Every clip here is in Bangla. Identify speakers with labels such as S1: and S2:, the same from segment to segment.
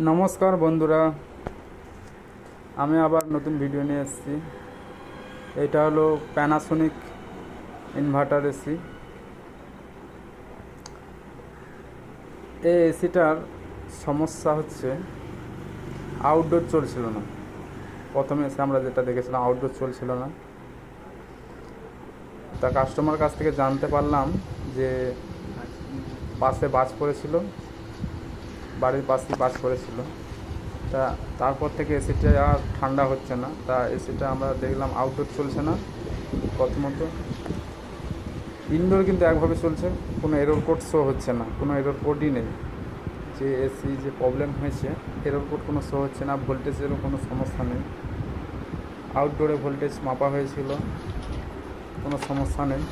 S1: নমস্কার বন্ধুরা, আমি আবার নতুন ভিডিও নিয়ে এসেছি। এটা হলো প্যানাসোনিক ইনভার্টার এসি। এই এসিটার সমস্যা হচ্ছে আউটডোর চলছিল না। প্রথমে এসে আমরা যেটা দেখেছিলাম আউটডোর চলছিল না। তা কাস্টমার কাছ থেকে জানতে পারলাম যে পাশে বাজ পড়েছিল, বাড়ির পাশেই বাজ পড়েছিল। তা তারপর থেকে এসিটা আর ঠান্ডা হচ্ছে না। তা এসিটা আমরা দেখলাম আউটডোর চলছে না প্রথমত। ইনডোর কিন্তু একভাবে চলছে, কোনো এরর কোড শো হচ্ছে না, কোনো এরর কোডই নেই। যে এসি যে প্রবলেম হয়েছে, এরর কোড কোনো শো হচ্ছে না, ভোল্টেজেরও কোনো সমস্যা নেই। আউটডোরে ভোল্টেজ মাপা হয়েছিল, কোনো সমস্যা নেই,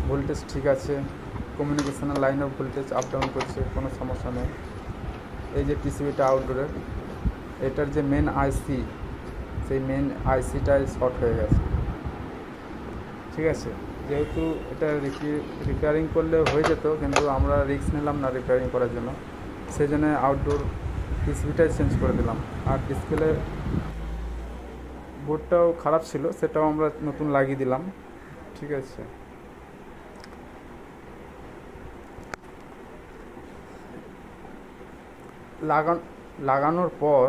S1: ভোল্টেজ ঠিক আছে। কমিউনিকেশনের লাইনের ভোল্টেজ আপ ডাউন করছে, কোনো সমস্যা নেই। এই যে পিসিবিটা আউটডোরের, এটার যে মেন আইসি, সেই মেন আইসিটাই শর্ট হয়ে গেছে। ঠিক আছে, যেহেতু এটা রিপেয়ারিং করলে হয়ে যেত, কিন্তু আমরা রিস্ক নিলাম না রিপেয়ারিং করার জন্য, সেই জন্য আউটডোর পিসিবিটাই চেঞ্জ করে দিলাম। আর ডিসপ্লে বোর্ডটাও খারাপ ছিল, সেটাও আমরা নতুন লাগিয়ে দিলাম। ঠিক আছে, লাগানোর পর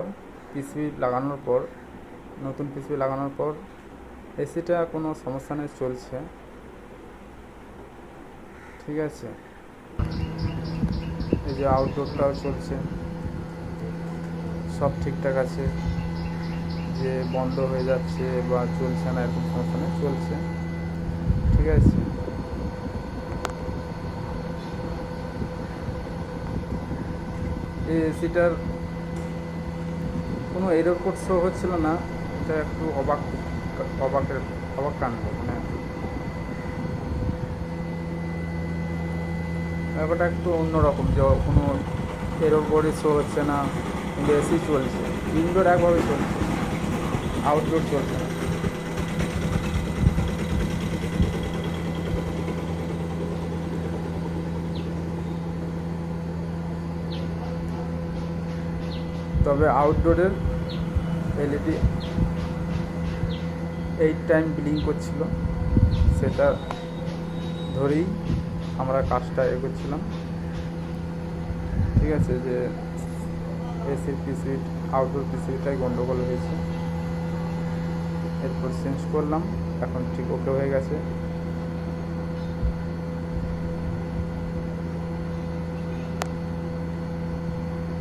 S1: পিসিবি লাগানোর পর নতুন পিসিবি লাগানোর পর এসিটা কোনো সমস্যা নেই, চলছে। ঠিক আছে, এই যে আউটডোরটাও চলছে, সব ঠিকঠাক আছে। যে বন্ধ হয়ে যাচ্ছে বা চলছে না এরকম সমস্যা নেই, চলছে। ঠিক আছে, এই এসিটার কোনো এরর কোড শো হচ্ছিল না। এটা একটু অবাকের অবাক কাণ্ড। মানে ব্যাপারটা একটু অন্যরকম, যে কোনো এরর কোডই শো হচ্ছে না, কিন্তু এসি চলছে। ইনডোর একভাবে চলছে, আউটডোর চলছে না। তবে আউটডোরের এলইডি 8 টাইম ব্লিঙ্ক করছিল, সেটা ধরেই আমরা কাজটা এগোচ্ছিলাম। ঠিক আছে, যে এসির পিসিবি আউটডোর পিসিবিটাই গন্ডগোল হয়েছে, এরপর চেঞ্জ করলাম, এখন ঠিক ওকে হয়ে গেছে।